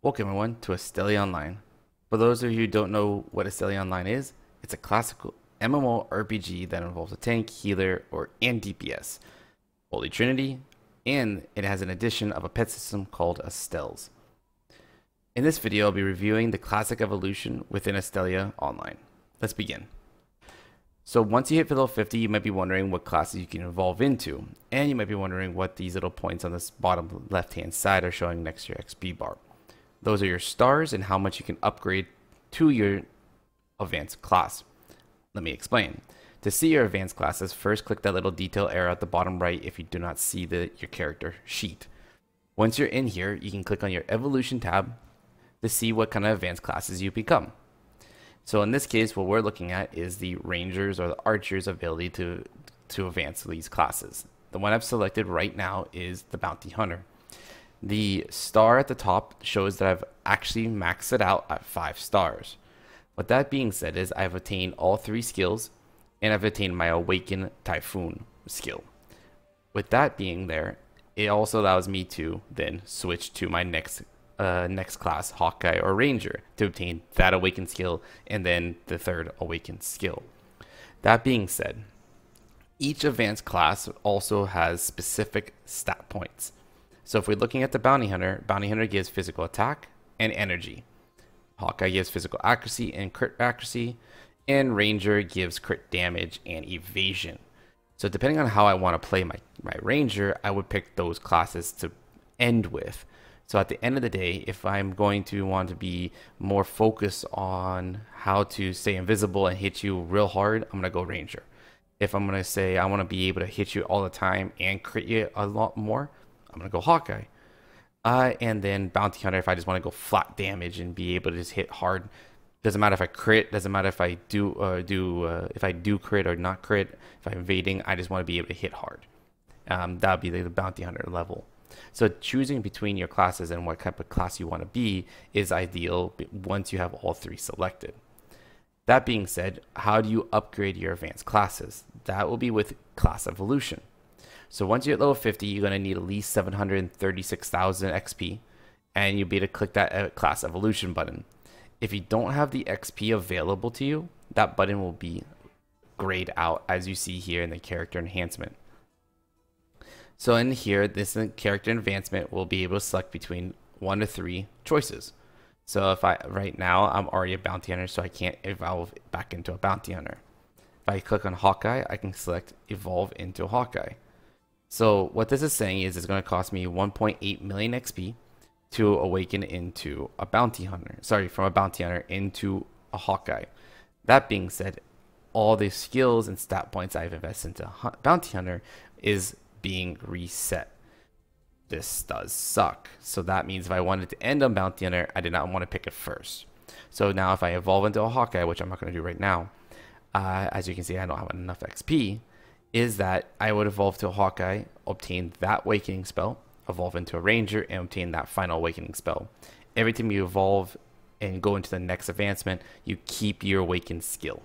Welcome everyone to Astellia Online. For those of you who don't know what Astellia Online is, it's a classical MMORPG that involves a tank, healer, and DPS, Holy Trinity, and it has an addition of a pet system called Astells. In this video, I'll be reviewing the classic evolution within Astellia Online. Let's begin. So once you hit level 50, you might be wondering what classes you can evolve into, and you might be wondering what these little points on this bottom left-hand side are showing next to your XP bar. Those are your stars and how much you can upgrade to your advanced class. Let me explain. To see your advanced classes, first click that little detail arrow at the bottom right if you do not see your character sheet. Once you're in here, you can click on your evolution tab to see what kind of advanced classes you become. So in this case, what we're looking at is the rangers or the archers' ability to advance these classes. The one I've selected right now is the bounty hunter. The star at the top shows that I've actually maxed it out at 5 stars. With that being said is I've attained all 3 skills and I've attained my Awaken Typhoon skill. With that being there, it also allows me to then switch to my next class, Hawkeye or Ranger, to obtain that Awaken skill and then the third Awaken skill. That being said, each advanced class also has specific stat points. So if we're looking at the Bounty Hunter gives physical attack and energy. Hawkeye gives physical accuracy and crit accuracy. And Ranger gives crit damage and evasion. So depending on how I want to play my Ranger, I would pick those classes to end with. So at the end of the day, if I'm going to want to be more focused on how to stay invisible and hit you real hard, I'm going to go Ranger. If I'm going to say I want to be able to hit you all the time and crit you a lot more, I'm going to go Hawkeye. And then Bounty Hunter, if I just want to go flat damage and be able to just hit hard. Doesn't matter if I crit, doesn't matter if I do crit or not crit. If I'm evading, I just want to be able to hit hard. That would be the Bounty Hunter level. So choosing between your classes and what type of class you want to be is ideal once you have all 3 selected. That being said, how do you upgrade your advanced classes? That will be with class evolution. So once you're at level 50, you're going to need at least 736,000 XP, and you'll be able to click that class evolution button. If you don't have the XP available to you, that button will be grayed out as you see here in the character enhancement. So in here, this character advancement will be able to select between 1 to 3 choices. So right now I'm already a bounty hunter, so I can't evolve back into a bounty hunter. If I click on Hawkeye, I can select evolve into Hawkeye. So what this is saying is it's going to cost me 1.8 million XP to awaken into a bounty hunter. Sorry, from a bounty hunter into a Hawkeye. That being said, all the skills and stat points I've invested into bounty hunter is being reset. This does suck. So that means if I wanted to end on bounty hunter, I did not want to pick it first. So now if I evolve into a Hawkeye, which I'm not going to do right now, as you can see, I don't have enough XP, is that I would evolve to a Hawkeye, obtain that awakening spell, evolve into a Ranger, and obtain that final awakening spell. Every time you evolve and go into the next advancement, you keep your awakened skill.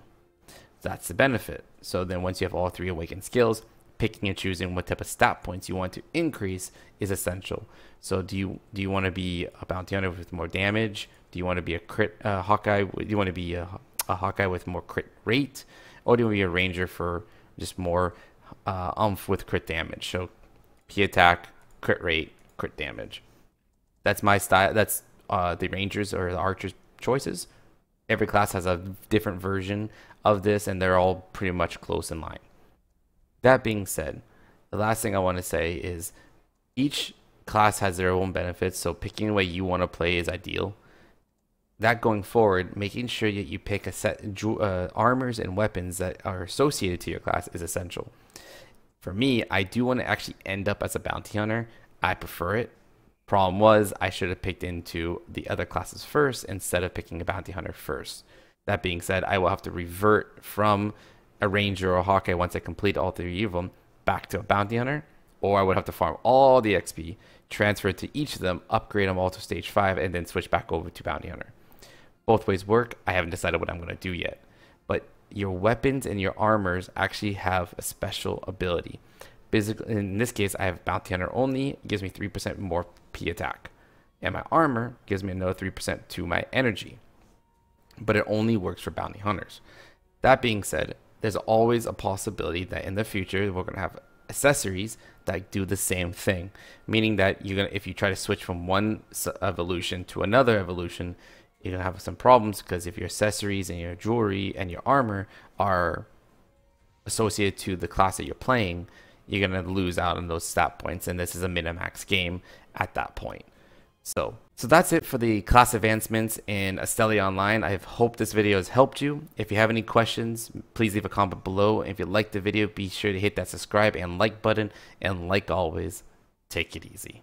That's the benefit. So then once you have all 3 awakened skills, picking and choosing what type of stat points you want to increase is essential. So do you want to be a bounty hunter with more damage? Do you want to be a crit Hawkeye? Do you want to be a Hawkeye with more crit rate? Or do you want to be a Ranger for just more oomph with crit damage? So P attack, crit rate, crit damage. That's my style. That's the Rangers or the Archers choices. Every class has a different version of this, and they're all pretty much close in line. That being said, the last thing I want to say is each class has their own benefits, so picking the way you want to play is ideal. That going forward, making sure that you pick a set armors and weapons that are associated to your class is essential. For me, I do want to actually end up as a bounty hunter. I prefer it. Problem was, I should have picked into the other classes first instead of picking a bounty hunter first. That being said, I will have to revert from a Ranger or a Hawkeye once I complete all 3 of them back to a bounty hunter, or I would have to farm all the XP, transfer it to each of them, upgrade them all to stage 5, and then switch back over to bounty hunter. Both ways work. I haven't decided what I'm going to do yet, but your weapons and your armors actually have a special ability. Basically, in this case, I have bounty hunter only. It gives me 3% more P attack. and my armor gives me another 3% to my energy. But it only works for bounty hunters. That being said, there's always a possibility that in the future we're going to have accessories that do the same thing, meaning that if you try to switch from one evolution to another evolution, you're going to have some problems, because if your accessories and your jewelry and your armor are associated to the class that you're playing, you're going to lose out on those stat points, and this is a min-max game at that point. So that's it for the class advancements in Astellia Online. I hope this video has helped you. If you have any questions, please leave a comment below. If you liked the video, be sure to hit that subscribe and like button. And like always, take it easy.